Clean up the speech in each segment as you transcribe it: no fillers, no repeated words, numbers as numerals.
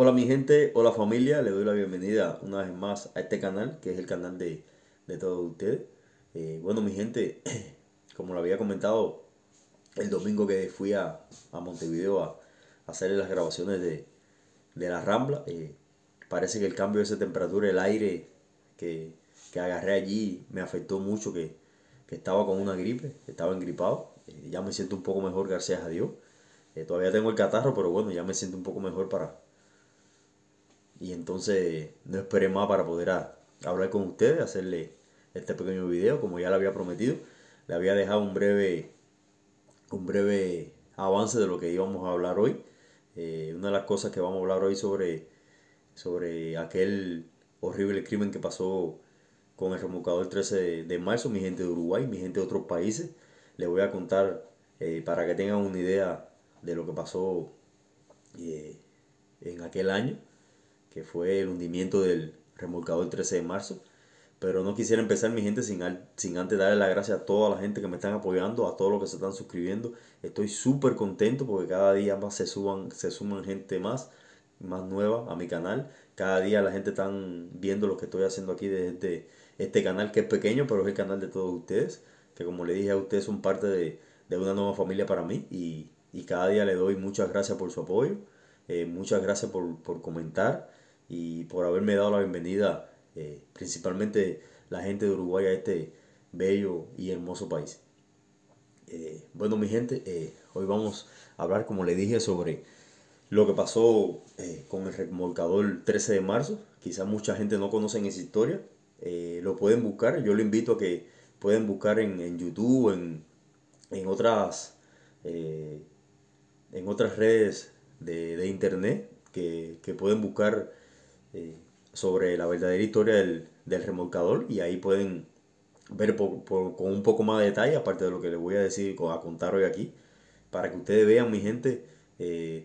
Hola mi gente, hola familia, le doy la bienvenida una vez más a este canal, que es el canal de todos ustedes. Bueno mi gente, como lo había comentado el domingo que fui a Montevideo a hacer las grabaciones de la Rambla, parece que el cambio de esa temperatura, el aire que, que agarré allí me afectó mucho, que estaba con una gripe, estaba engripado. Ya me siento un poco mejor, gracias a Dios. Todavía tengo el catarro, pero bueno, ya me siento un poco mejor y entonces no esperé más para poder hablar con ustedes, hacerle este pequeño video, como ya le había prometido. Le había dejado un breve avance de lo que íbamos a hablar hoy. Una de las cosas que vamos a hablar hoy sobre aquel horrible crimen que pasó con el remolcador 13 de marzo, mi gente de Uruguay, mi gente de otros países. Les voy a contar para que tengan una idea de lo que pasó eh, en aquel año, que fue el hundimiento del remolcador 13 de marzo. Pero no quisiera empezar, mi gente, sin antes darle las gracias a toda la gente que me están apoyando, a todos los que se están suscribiendo. Estoy súper contento porque cada día más se suman gente más nueva a mi canal. Cada día la gente está viendo lo que estoy haciendo aquí desde este canal, que es pequeño, pero es el canal de todos ustedes. Que como le dije a ustedes, son parte de una nueva familia para mí. Y cada día le doy muchas gracias por su apoyo. Muchas gracias por comentar y por haberme dado la bienvenida, principalmente la gente de Uruguay, a este bello y hermoso país. Bueno, mi gente, hoy vamos a hablar, como le dije, sobre lo que pasó con el remolcador 13 de marzo. Quizás mucha gente no conoce esa historia. Lo pueden buscar. Yo lo invito a que pueden buscar en YouTube, en otras eh, en otras redes de internet que pueden buscar eh, sobre la verdadera historia del remolcador, y ahí pueden ver con un poco más de detalle, aparte de lo que les voy a decir, a contar hoy aquí, para que ustedes vean, mi gente,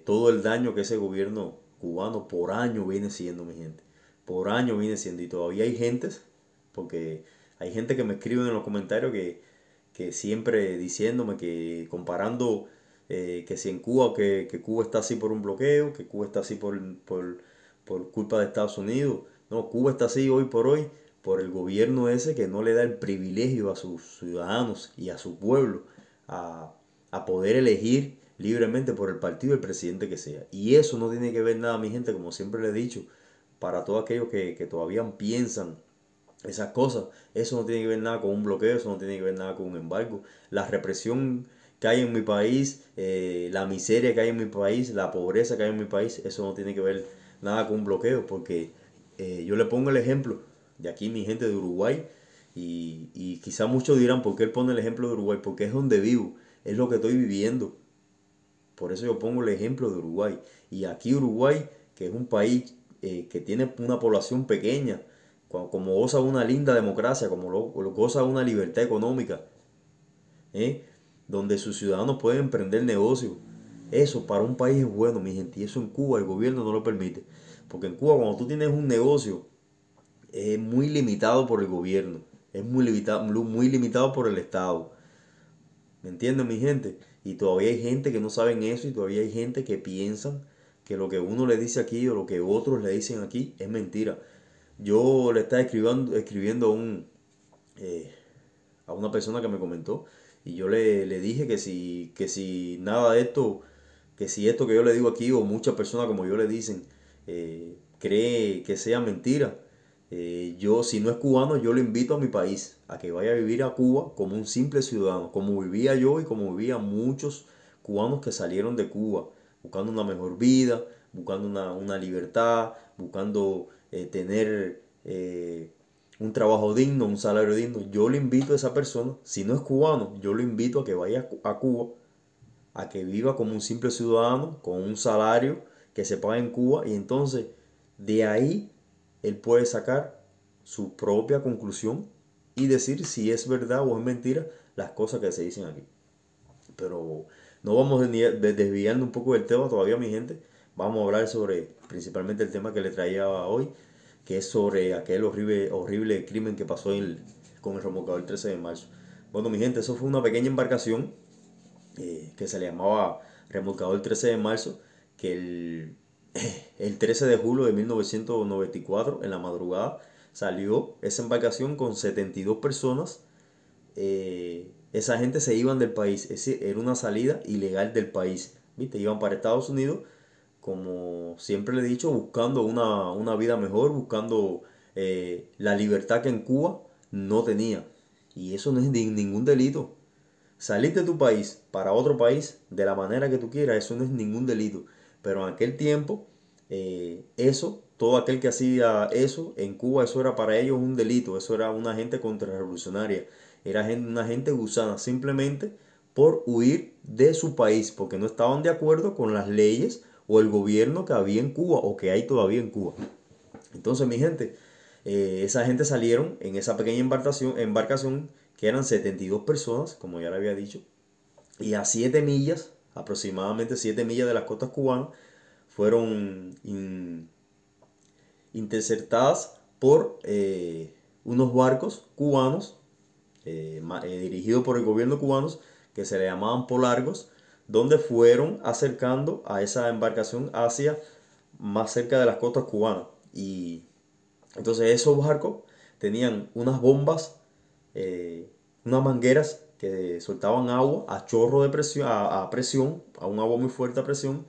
todo el daño que ese gobierno cubano por año viene siendo, mi gente. Por año viene siendo. Y todavía hay gentes, porque hay gente que me escribe en los comentarios que siempre diciéndome, que comparando, que si en Cuba, que Cuba está así por un bloqueo, que Cuba está así por culpa de Estados Unidos. No, Cuba está así hoy por hoy por el gobierno ese, que no le da el privilegio a sus ciudadanos y a su pueblo a, a poder elegir libremente por el partido del presidente que sea. Y eso no tiene que ver nada, mi gente, como siempre le he dicho, para todos aquellos que todavía piensan esas cosas. Eso no tiene que ver nada con un bloqueo, eso no tiene que ver nada con un embargo. La represión que hay en mi país, la miseria que hay en mi país, la pobreza que hay en mi país, eso no tiene que ver nada con un bloqueo, porque yo le pongo el ejemplo de aquí, mi gente de Uruguay, y quizá muchos dirán, ¿por qué él pone el ejemplo de Uruguay? Porque es donde vivo, es lo que estoy viviendo. Por eso yo pongo el ejemplo de Uruguay. Y aquí Uruguay, que es un país que tiene una población pequeña, como goza de una linda democracia, como lo goza de una libertad económica, ¿eh? Donde sus ciudadanos pueden emprender negocios. Eso para un país es bueno, mi gente. Y eso en Cuba el gobierno no lo permite. Porque en Cuba, cuando tú tienes un negocio, es muy limitado por el gobierno. Es muy limitado por el Estado. ¿Me entienden, mi gente? Y todavía hay gente que no saben eso, y todavía hay gente que piensan que lo que uno le dice aquí o lo que otros le dicen aquí es mentira. Yo le estaba escribiendo eh, a una persona que me comentó, y yo le dije que si nada de esto, que si esto que yo le digo aquí o muchas personas como yo le dicen, cree que sea mentira, yo, si no es cubano, yo le invito a mi país a que vaya a vivir a Cuba como un simple ciudadano, como vivía yo y como vivían muchos cubanos que salieron de Cuba, buscando una mejor vida, buscando una libertad, buscando tener un trabajo digno, un salario digno. Yo le invito a esa persona, si no es cubano, yo le invito a que vaya a Cuba, a que viva como un simple ciudadano, con un salario que se paga en Cuba, y entonces de ahí él puede sacar su propia conclusión y decir si es verdad o es mentira las cosas que se dicen aquí. Pero no vamos desviando un poco del tema todavía, mi gente. Vamos a hablar sobre principalmente el tema que le traía hoy, que es sobre aquel horrible crimen que pasó con el remolcador el 13 de marzo. Bueno, mi gente, eso fue una pequeña embarcación que se le llamaba remolcador 13 de marzo, que el 13 de julio de 1994, en la madrugada, salió esa embarcación con 72 personas. Esa gente se iban del país, era una salida ilegal del país, ¿viste? Iban para Estados Unidos, como siempre le he dicho, buscando una vida mejor, buscando la libertad que en Cuba no tenía. Y eso no es ningún delito. Salir de tu país para otro país de la manera que tú quieras, eso no es ningún delito. Pero en aquel tiempo, todo aquel que hacía eso en Cuba, eso era para ellos un delito. Eso era una gente contrarrevolucionaria. Era una gente gusana, simplemente por huir de su país, porque no estaban de acuerdo con las leyes o el gobierno que había en Cuba o que hay todavía en Cuba. Entonces, mi gente, esa gente salieron en esa pequeña embarcación que eran 72 personas, como ya le había dicho, y a 7 millas, aproximadamente 7 millas de las costas cubanas, fueron interceptadas por unos barcos cubanos dirigidos por el gobierno cubano que se le llamaban Polargos, donde fueron acercando a esa embarcación hacia más cerca de las costas cubanas. Y entonces esos barcos tenían unas bombas, unas mangueras que soltaban agua a chorro de presión, a presión, a un agua muy fuerte a presión.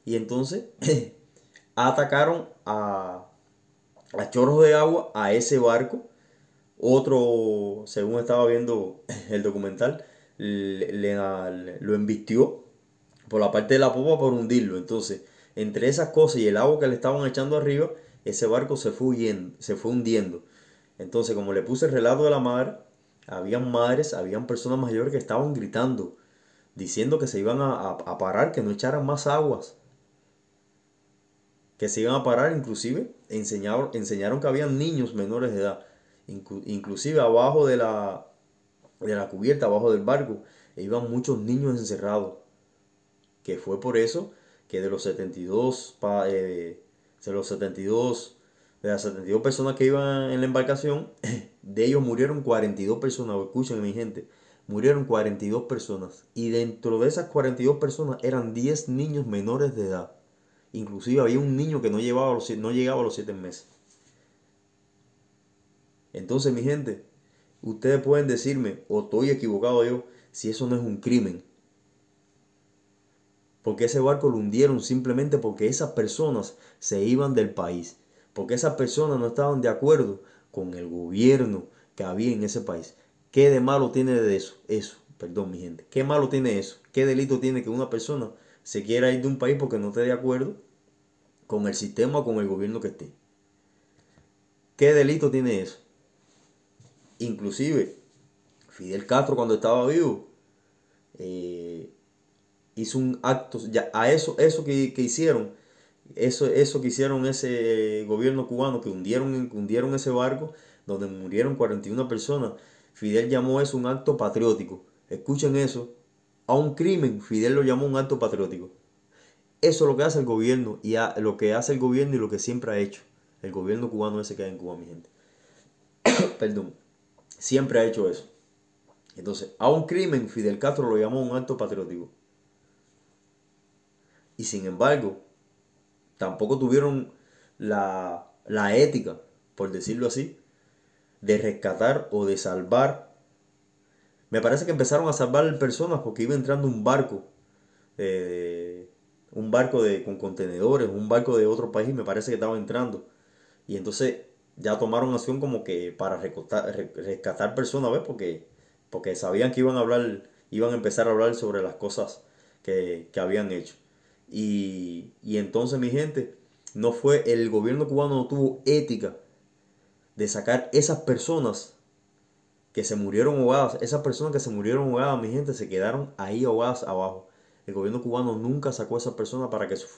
Y entonces atacaron a chorros de agua a ese barco. Otro, según estaba viendo el documental, lo embistió por la parte de la popa por hundirlo. Entonces, entre esas cosas y el agua que le estaban echando arriba, ese barco se fue hundiendo. Entonces, como le puse el relato de la madre, habían personas mayores que estaban gritando, diciendo que se iban a parar, que no echaran más aguas, que se iban a parar. Inclusive enseñaron que habían niños menores de edad, inclusive abajo de la cubierta, abajo del barco, iban muchos niños encerrados, que fue por eso que de los 72, de las 72 personas que iban en la embarcación, de ellos murieron 42 personas. Escuchen, mi gente, murieron 42 personas. Y dentro de esas 42 personas eran 10 niños menores de edad. Inclusive había un niño que no llegaba a los 7 meses. Entonces, mi gente, ustedes pueden decirme, o estoy equivocado yo, si eso no es un crimen. Porque ese barco lo hundieron simplemente porque esas personas se iban del país. Porque esas personas no estaban de acuerdo con el gobierno que había en ese país. ¿Qué de malo tiene de eso? Perdón, mi gente. ¿Qué malo tiene eso? ¿Qué delito tiene que una persona se quiera ir de un país porque no esté de acuerdo con el sistema o con el gobierno que esté? ¿Qué delito tiene eso? Inclusive, Fidel Castro, cuando estaba vivo, hizo un acto, ya a eso que hicieron, eso que hicieron ese gobierno cubano, que hundieron ese barco donde murieron 41 personas. Fidel llamó eso un acto patriótico. Escuchen eso. A un crimen, Fidel lo llamó un acto patriótico. Eso es lo que hace el gobierno, lo que hace el gobierno y lo que siempre ha hecho el gobierno cubano ese que hay en Cuba, mi gente. Perdón. Siempre ha hecho eso. Entonces, a un crimen, Fidel Castro lo llamó un acto patriótico. Y sin embargo, tampoco tuvieron la ética, por decirlo así, de rescatar o de salvar. Me parece que empezaron a salvar personas porque iba entrando un barco con contenedores, un barco de otro país, me parece que estaba entrando. Y entonces ya tomaron acción como que para rescatar personas, ¿ves? Porque sabían que iban a empezar a hablar sobre las cosas que habían hecho. Y entonces, mi gente, el gobierno cubano no tuvo ética de sacar esas personas que se murieron ahogadas. Esas personas que se murieron ahogadas, mi gente, se quedaron ahí ahogadas abajo. El gobierno cubano nunca sacó a esas personas para que sus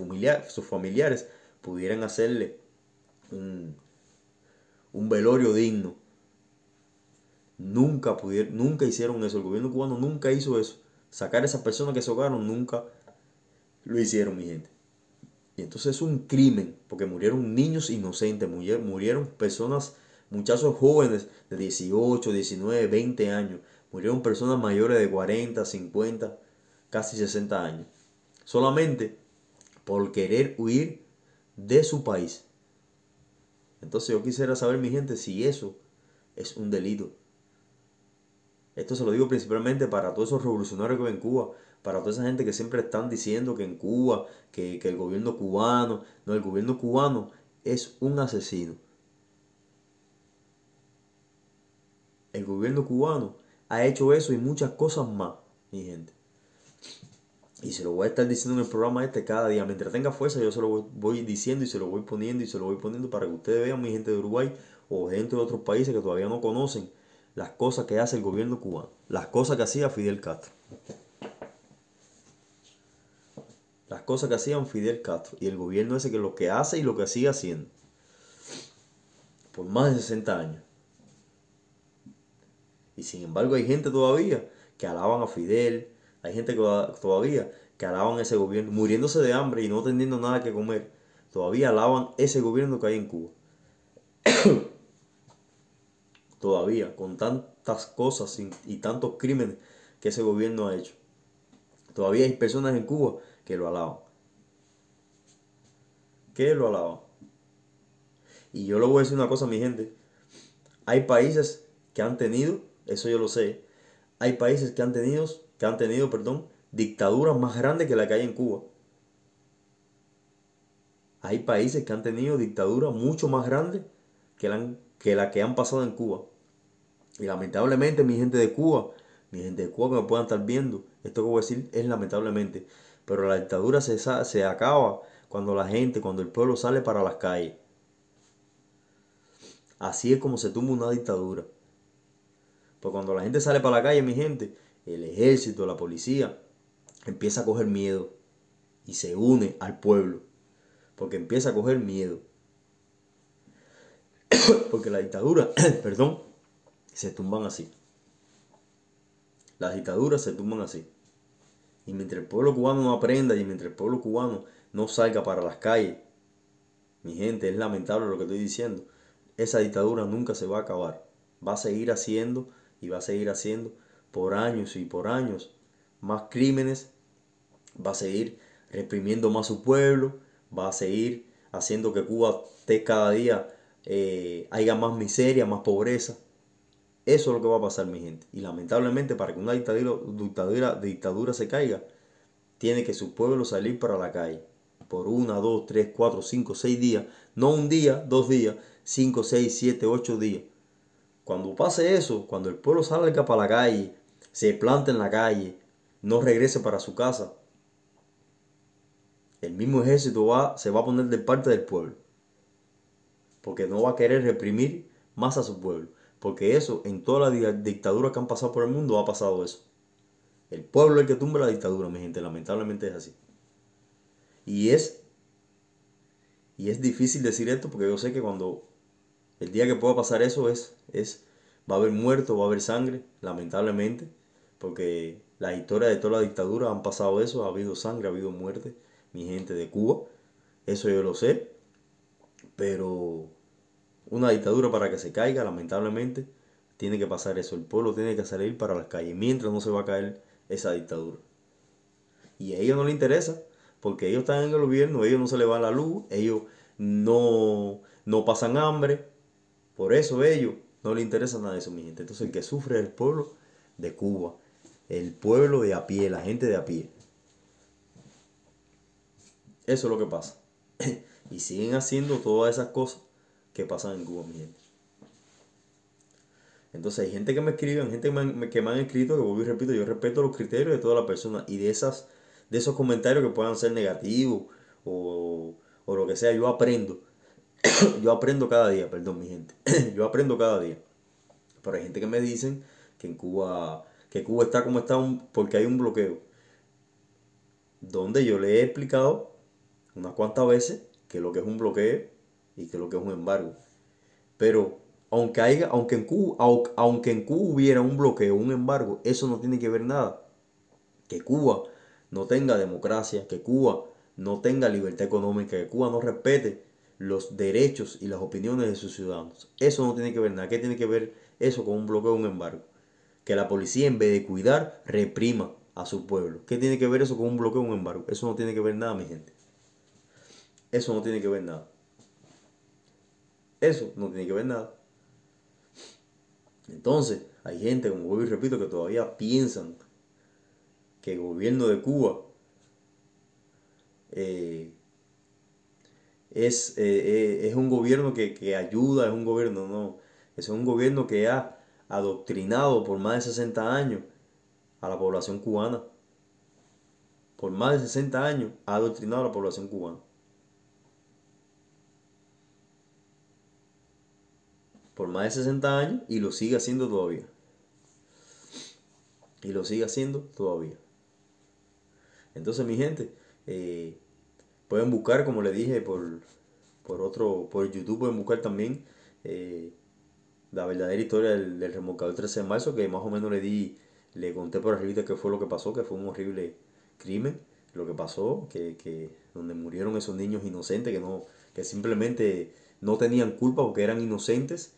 familiares pudieran hacerle un velorio digno. Nunca hicieron eso. El gobierno cubano nunca hizo eso. Sacar a esas personas que se ahogaron, nunca lo hicieron, mi gente. Y entonces es un crimen, porque murieron niños inocentes, murieron personas, muchachos jóvenes de 18, 19, 20 años. Murieron personas mayores de 40, 50, casi 60 años. Solamente por querer huir de su país. Entonces yo quisiera saber, mi gente, si eso es un delito. Esto se lo digo principalmente para todos esos revolucionarios que ven en Cuba, para toda esa gente que siempre están diciendo que en Cuba, que el gobierno cubano, no, el gobierno cubano es un asesino. El gobierno cubano ha hecho eso y muchas cosas más, mi gente. Y se lo voy a estar diciendo en el programa este cada día. Mientras tenga fuerza, yo se lo voy diciendo y se lo voy poniendo y se lo voy poniendo para que ustedes vean, mi gente de Uruguay o gente de otros países que todavía no conocen las cosas que hace el gobierno cubano. Las cosas que hacía Fidel Castro. Las cosas que hacían Fidel Castro. Y el gobierno ese que lo que hace y lo que sigue haciendo. Por más de 60 años. Y sin embargo hay gente todavía que alaban a Fidel. Hay gente que todavía que alaban ese gobierno, muriéndose de hambre y no teniendo nada que comer. Todavía alaban ese gobierno que hay en Cuba. Todavía, con tantas cosas y tantos crímenes que ese gobierno ha hecho. Todavía hay personas en Cuba que lo alaban. Que lo alaban. Y yo le voy a decir una cosa, mi gente. Hay países que han tenido, eso yo lo sé, hay países que han tenido, dictaduras más grandes que la que hay en Cuba. Hay países que han tenido dictaduras mucho más grandes que la que han pasado en Cuba. Y lamentablemente mi gente de Cuba que me puedan estar viendo, esto que voy a decir es lamentablemente, pero la dictadura se acaba cuando cuando el pueblo sale para las calles. Así es como se tumba una dictadura. Pues cuando la gente sale para la calle, mi gente, el ejército, la policía, empieza a coger miedo y se une al pueblo. Porque empieza a coger miedo. Porque la dictadura, perdón, se tumban así. Las dictaduras se tumban así. Y mientras el pueblo cubano no aprenda y mientras el pueblo cubano no salga para las calles, mi gente, es lamentable lo que estoy diciendo, esa dictadura nunca se va a acabar. Va a seguir haciendo y va a seguir haciendo por años y por años más crímenes, va a seguir reprimiendo más su pueblo, va a seguir haciendo que Cuba esté cada día haya más miseria, más pobreza. Eso es lo que va a pasar, mi gente. Y lamentablemente para que una dictadura se caiga, tiene que su pueblo salir para la calle. Por 1, 2, 3, 4, 5, 6 días. No un día, 2 días, 5, 6, 7, 8 días. Cuando pase eso, cuando el pueblo salga para la calle, se plante en la calle, no regrese para su casa, el mismo ejército se va a poner de parte del pueblo. Porque no va a querer reprimir más a su pueblo. Porque eso, en todas las dictaduras que han pasado por el mundo, ha pasado eso. El pueblo es el que tumba la dictadura, mi gente. Lamentablemente es así. Y es difícil decir esto porque yo sé que cuando el día que pueda pasar eso va a haber muertos, va a haber sangre, lamentablemente. Porque la historia de toda la dictadura han pasado eso, ha habido sangre, ha habido muerte, mi gente de Cuba. Eso yo lo sé. Pero una dictadura para que se caiga, lamentablemente, tiene que pasar eso. El pueblo tiene que salir para las calles mientras no se va a caer esa dictadura. Y a ellos no les interesa, porque ellos están en el gobierno, ellos no se les va la luz, ellos no pasan hambre. Por eso a ellos no les interesa nada de eso, mi gente. Entonces el que sufre es el pueblo de Cuba, el pueblo de a pie, la gente de a pie. Eso es lo que pasa. Y siguen haciendo todas esas cosas que pasan en Cuba, mi gente. Entonces hay gente que me escribe, hay gente que me han escrito, que vuelvo y repito, yo respeto los criterios de toda la persona y de esos comentarios que puedan ser negativos o lo que sea, yo aprendo. Yo aprendo cada día, perdón, mi gente. Yo aprendo cada día. Pero hay gente que me dicen que Cuba está como está porque hay un bloqueo. Donde yo le he explicado unas cuantas veces que lo que es un bloqueo y que lo que es un embargo. Pero aunque en Cuba hubiera un bloqueo, un embargo, eso no tiene que ver nada. Que Cuba no tenga democracia, que Cuba no tenga libertad económica, que Cuba no respete los derechos y las opiniones de sus ciudadanos. Eso no tiene que ver nada. ¿Qué tiene que ver eso con un bloqueo o un embargo? Que la policía, en vez de cuidar, reprima a su pueblo. ¿Qué tiene que ver eso con un bloqueo o un embargo? Eso no tiene que ver nada, mi gente. Eso no tiene que ver nada. Eso no tiene que ver nada. Entonces, hay gente, como vuelvo y repito, que todavía piensan que el gobierno de Cuba eh, es un gobierno que ayuda, es un gobierno, no. Es un gobierno que ha adoctrinado por más de 60 años a la población cubana. Por más de 60 años ha adoctrinado a la población cubana. Por más de 60 años y lo sigue haciendo todavía. Y lo sigue haciendo todavía. Entonces, mi gente, eh, pueden buscar, como le dije, por YouTube pueden buscar también eh, la verdadera historia del remolcador 13 de marzo, que más o menos le conté por arriba qué fue lo que pasó, que fue un horrible crimen, lo que pasó, donde murieron esos niños inocentes, que simplemente no tenían culpa porque eran inocentes.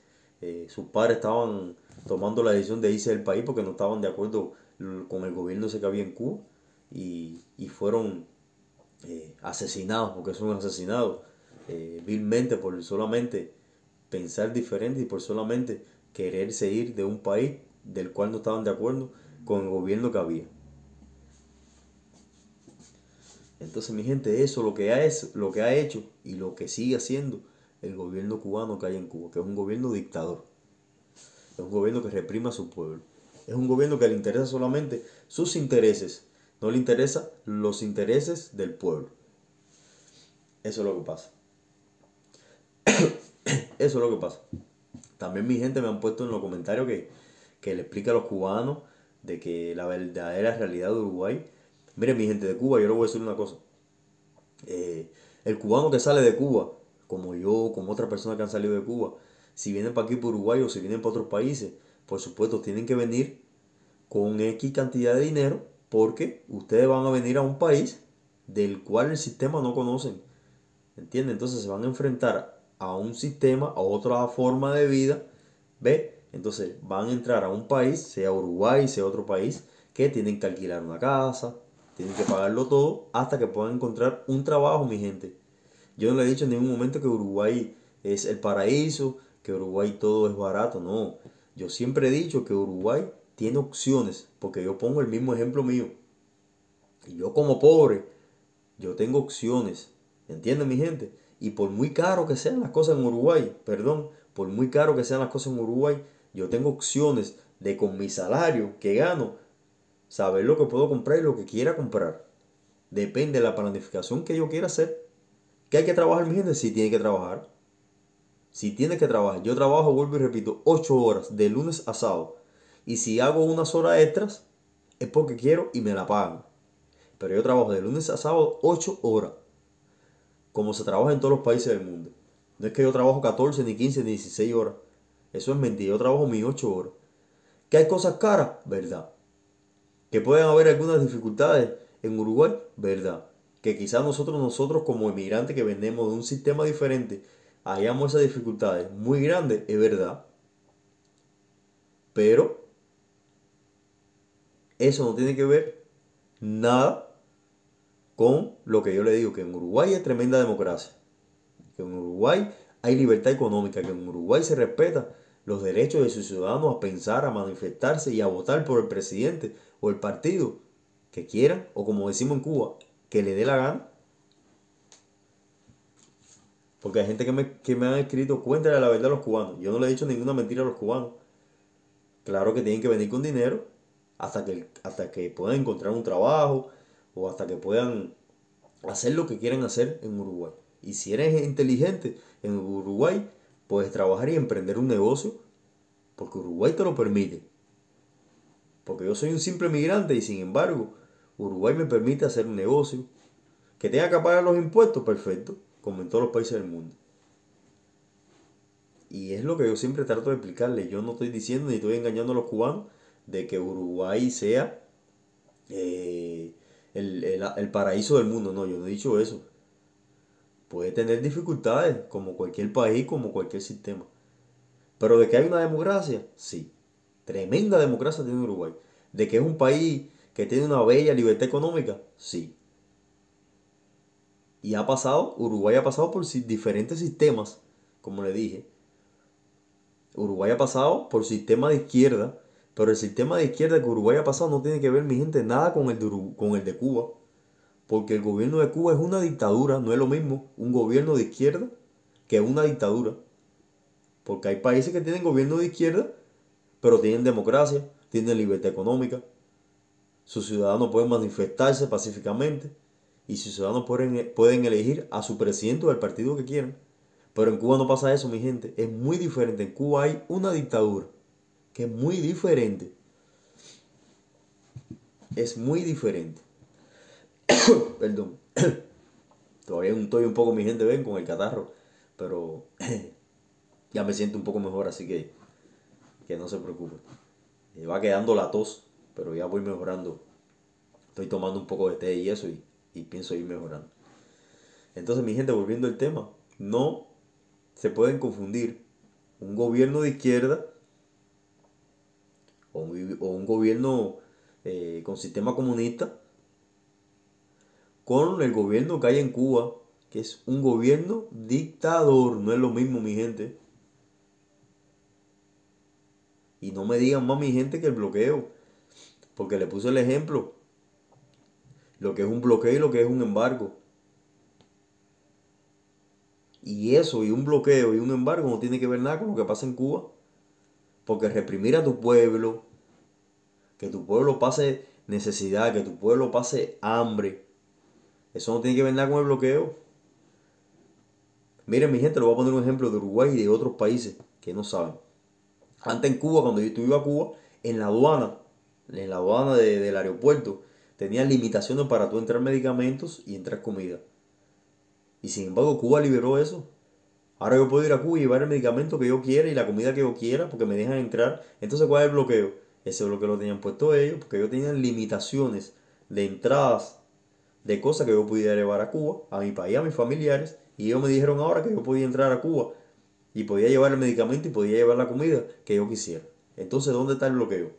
Sus padres estaban tomando la decisión de irse del país porque no estaban de acuerdo con el gobierno ese que había en Cuba y fueron asesinados, porque son asesinados vilmente por solamente pensar diferente y por solamente quererse ir de un país del cual no estaban de acuerdo con el gobierno que había. Entonces, mi gente, eso lo que ha hecho y lo que sigue haciendo el gobierno cubano que hay en Cuba, que es un gobierno dictador, es un gobierno que reprime a su pueblo, es un gobierno que le interesa solamente sus intereses, no le interesa los intereses del pueblo. Eso es lo que pasa. Eso es lo que pasa. También mi gente me han puesto en los comentarios que le explica a los cubanos de que la verdadera realidad de Uruguay. Miren, mi gente de Cuba, yo les voy a decir una cosa. El cubano que sale de Cuba, como yo, como otras personas que han salido de Cuba, si vienen para aquí, por Uruguay, o si vienen para otros países, por supuesto tienen que venir con X cantidad de dinero, porque ustedes van a venir a un país del cual el sistema no conocen. ¿Entienden? Entonces se van a enfrentar a un sistema, a otra forma de vida. ¿Ve? Entonces van a entrar a un país, sea Uruguay, sea otro país, que tienen que alquilar una casa, tienen que pagarlo todo hasta que puedan encontrar un trabajo, mi gente. Yo no le he dicho en ningún momento que Uruguay es el paraíso, que Uruguay todo es barato, no. Yo siempre he dicho que Uruguay tiene opciones, porque yo pongo el mismo ejemplo mío. Y yo como pobre, yo tengo opciones. ¿Entienden, mi gente? Y por muy caro que sean las cosas en Uruguay, perdón, por muy caro que sean las cosas en Uruguay, yo tengo opciones de con mi salario que gano, saber lo que puedo comprar y lo que quiera comprar. Depende de la planificación que yo quiera hacer. ¿Qué hay que trabajar, mi gente? Si tiene que trabajar. Si tiene que trabajar. Yo trabajo, vuelvo y repito, 8 horas de lunes a sábado. Y si hago unas horas extras, es porque quiero y me la pagan. Pero yo trabajo de lunes a sábado 8 horas. Como se trabaja en todos los países del mundo. No es que yo trabajo 14, ni 15, ni 16 horas. Eso es mentira. Yo trabajo mis 8 horas. ¿Que hay cosas caras? Verdad. ¿Que pueden haber algunas dificultades en Uruguay? Verdad. Que quizás nosotros como emigrantes que venimos de un sistema diferente, hayamos esas dificultades muy grandes, es verdad. Pero eso no tiene que ver nada con lo que yo le digo, que en Uruguay hay tremenda democracia. Que en Uruguay hay libertad económica, que en Uruguay se respeta los derechos de sus ciudadanos a pensar, a manifestarse y a votar por el presidente o el partido que quieran, o como decimos en Cuba, que le dé la gana. Porque hay gente que me han escrito, cuéntale la verdad a los cubanos. Yo no le he dicho ninguna mentira a los cubanos. Claro que tienen que venir con dinero hasta que puedan encontrar un trabajo o hasta que puedan hacer lo que quieran hacer en Uruguay. Y si eres inteligente en Uruguay, puedes trabajar y emprender un negocio porque Uruguay te lo permite. Porque yo soy un simple migrante y sin embargo, Uruguay me permite hacer un negocio. Que tenga que pagar los impuestos, perfecto, como en todos los países del mundo. Y es lo que yo siempre trato de explicarle. Yo no estoy diciendo ni estoy engañando a los cubanos de que Uruguay sea eh, el paraíso del mundo. No, yo no he dicho eso. Puede tener dificultades como cualquier país, como cualquier sistema. Pero de que hay una democracia, sí. Tremenda democracia tiene Uruguay. De que es un país que tiene una bella libertad económica, sí. Y Uruguay ha pasado por diferentes sistemas, como le dije. Uruguay ha pasado por sistema de izquierda, pero el sistema de izquierda que Uruguay ha pasado no tiene que ver, mi gente, nada con con el de Cuba. Porque el gobierno de Cuba es una dictadura, no es lo mismo un gobierno de izquierda que una dictadura. Porque hay países que tienen gobierno de izquierda, pero tienen democracia, tienen libertad económica. Sus ciudadanos pueden manifestarse pacíficamente y sus ciudadanos pueden elegir a su presidente o al partido que quieran. Pero en Cuba no pasa eso, mi gente. Es muy diferente. En Cuba hay una dictadura que es muy diferente. Es muy diferente. Perdón. Todavía estoy un poco, mi gente, ven, con el catarro. Pero ya me siento un poco mejor, así que no se preocupen. Va quedando la tos, pero ya voy mejorando. Estoy tomando un poco de té y eso y pienso ir mejorando. Entonces, mi gente, volviendo al tema, no se pueden confundir un gobierno de izquierda o un gobierno con sistema comunista con el gobierno que hay en Cuba, que es un gobierno dictador. No es lo mismo, mi gente. Y no me digan más, mi gente, que el bloqueo, porque le puse el ejemplo, lo que es un bloqueo y lo que es un embargo. Y eso, y un bloqueo y un embargo, no tiene que ver nada con lo que pasa en Cuba. Porque reprimir a tu pueblo, que tu pueblo pase necesidad, que tu pueblo pase hambre, eso no tiene que ver nada con el bloqueo. Miren, mi gente, le voy a poner un ejemplo de Uruguay y de otros países que no saben. Antes en Cuba, cuando yo iba a Cuba, en la aduana del aeropuerto, tenían limitaciones para tú entrar medicamentos y entrar comida. Y sin embargo, Cuba liberó eso. Ahora yo puedo ir a Cuba y llevar el medicamento que yo quiera y la comida que yo quiera porque me dejan entrar. Entonces, ¿cuál es el bloqueo? Ese bloqueo lo tenían puesto ellos porque ellos tenían limitaciones de entradas de cosas que yo pudiera llevar a Cuba, a mi país, a mis familiares. Y ellos me dijeron ahora que yo podía entrar a Cuba y podía llevar el medicamento y podía llevar la comida que yo quisiera. Entonces, ¿dónde está el bloqueo?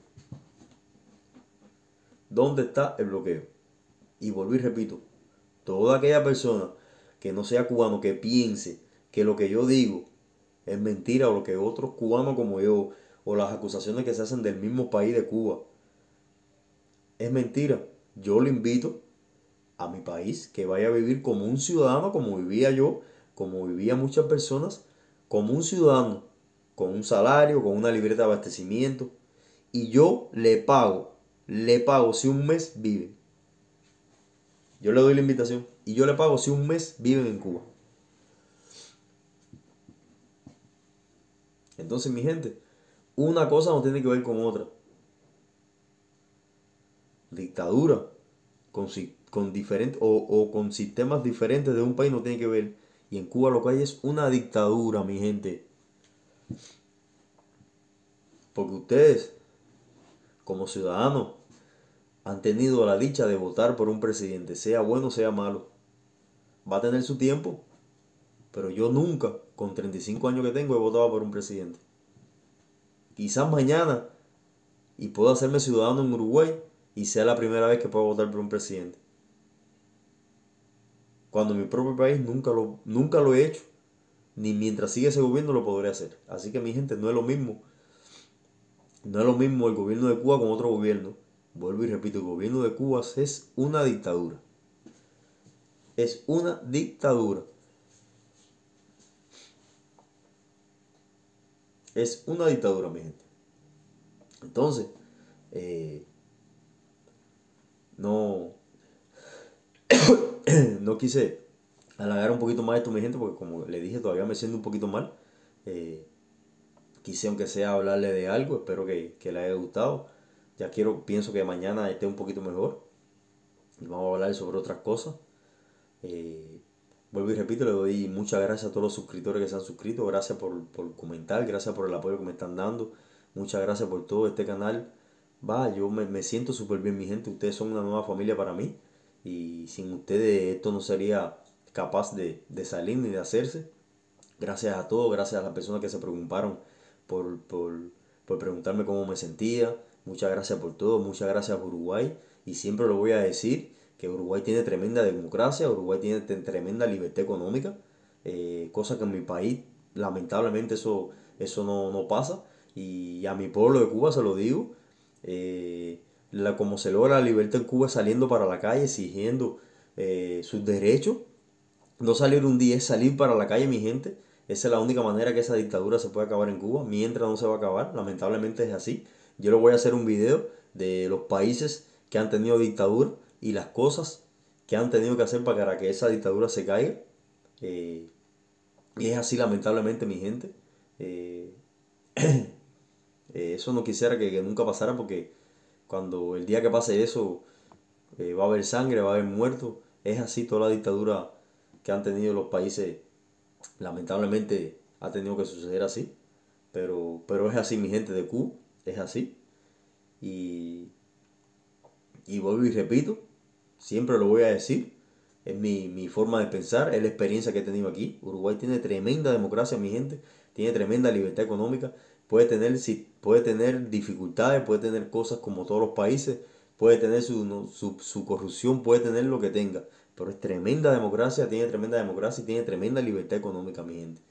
¿Dónde está el bloqueo? Y vuelvo y repito, toda aquella persona que no sea cubano, que piense que lo que yo digo es mentira o lo que otros cubanos como yo o las acusaciones que se hacen del mismo país de Cuba es mentira. Yo lo invito a mi país que vaya a vivir como un ciudadano, como vivía yo, como vivían muchas personas, como un ciudadano, con un salario, con una libreta de abastecimiento. Y yo le pago si un mes viven. Yo le doy la invitación y yo le pago si un mes viven en Cuba. Entonces, mi gente, una cosa no tiene que ver con otra. Dictadura con diferentes o con sistemas diferentes de un país no tiene que ver. Y en Cuba lo que hay es una dictadura, mi gente. Porque ustedes, como ciudadanos, han tenido la dicha de votar por un presidente, sea bueno o sea malo. Va a tener su tiempo, pero yo nunca, con 35 años que tengo, he votado por un presidente. Quizás mañana, y puedo hacerme ciudadano en Uruguay, y sea la primera vez que puedo votar por un presidente. Cuando en mi propio país nunca lo he hecho, ni mientras siga ese gobierno lo podré hacer. Así que mi gente, no es lo mismo. No es lo mismo el gobierno de Cuba con otro gobierno. Vuelvo y repito, el gobierno de Cuba es una dictadura. Es una dictadura. Es una dictadura, mi gente. Entonces, no, no quise halagar un poquito más esto, mi gente, porque como le dije, todavía me siento un poquito mal. Quise, aunque sea, hablarle de algo. Espero que le haya gustado. Ya pienso que mañana esté un poquito mejor. Y vamos a hablar sobre otras cosas. Vuelvo y repito, le doy muchas gracias a todos los suscriptores que se han suscrito. Gracias por comentar, gracias por el apoyo que me están dando. Muchas gracias por todo este canal. Yo me siento súper bien, mi gente. Ustedes son una nueva familia para mí. Y sin ustedes esto no sería capaz de salir ni de hacerse. Gracias a todos, gracias a las personas que se preocuparon por, por, por preguntarme cómo me sentía. Muchas gracias por todo, muchas gracias a Uruguay. Y siempre lo voy a decir, que Uruguay tiene tremenda democracia, Uruguay tiene tremenda libertad económica, cosa que en mi país lamentablemente eso no pasa. Y a mi pueblo de Cuba se lo digo, como se logra la libertad en Cuba es saliendo para la calle exigiendo sus derechos. No salir un día, es salir para la calle, mi gente. Esa es la única manera que esa dictadura se puede acabar en Cuba. Mientras no se va a acabar, lamentablemente es así. Yo le voy a hacer un video de los países que han tenido dictadura y las cosas que han tenido que hacer para que esa dictadura se caiga. Eh, y es así, lamentablemente, mi gente. Eh, eso no quisiera que nunca pasara, porque cuando el día que pase eso va a haber sangre, va a haber muertos. Es así toda la dictadura que han tenido los países. Lamentablemente ha tenido que suceder así. Pero es así, mi gente de Cuba. Es así. Y, y vuelvo y repito, siempre lo voy a decir. Es mi forma de pensar, es la experiencia que he tenido aquí. Uruguay tiene tremenda democracia, mi gente. Tiene tremenda libertad económica. Puede tener dificultades, puede tener cosas como todos los países. Puede tener su corrupción, puede tener lo que tenga. Pero es tremenda democracia, tiene tremenda democracia y tiene tremenda libertad económica, mi gente.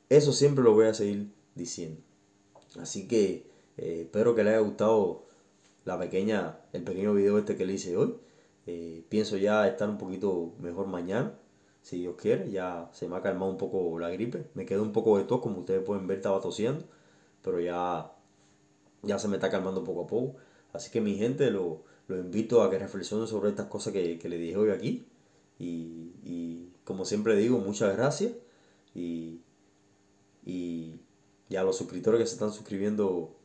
Eso siempre lo voy a seguir diciendo. Así que espero que les haya gustado el pequeño video este que le hice hoy. Pienso ya estar un poquito mejor mañana, si Dios quiere. Ya se me ha calmado un poco la gripe. Me quedó un poco de tos, como ustedes pueden ver, estaba tosiendo. Pero ya se me está calmando poco a poco. Así que mi gente, lo invito a que reflexionen sobre estas cosas que les dije hoy aquí. Y como siempre digo, muchas gracias. Y, y a los suscriptores que se están suscribiendo,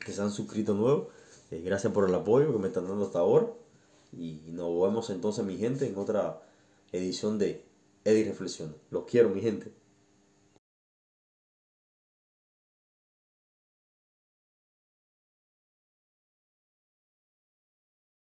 que se han suscrito nuevos, gracias por el apoyo que me están dando hasta ahora. Y nos vemos entonces, mi gente, en otra edición de Eddie Reflexiona. Los quiero, mi gente.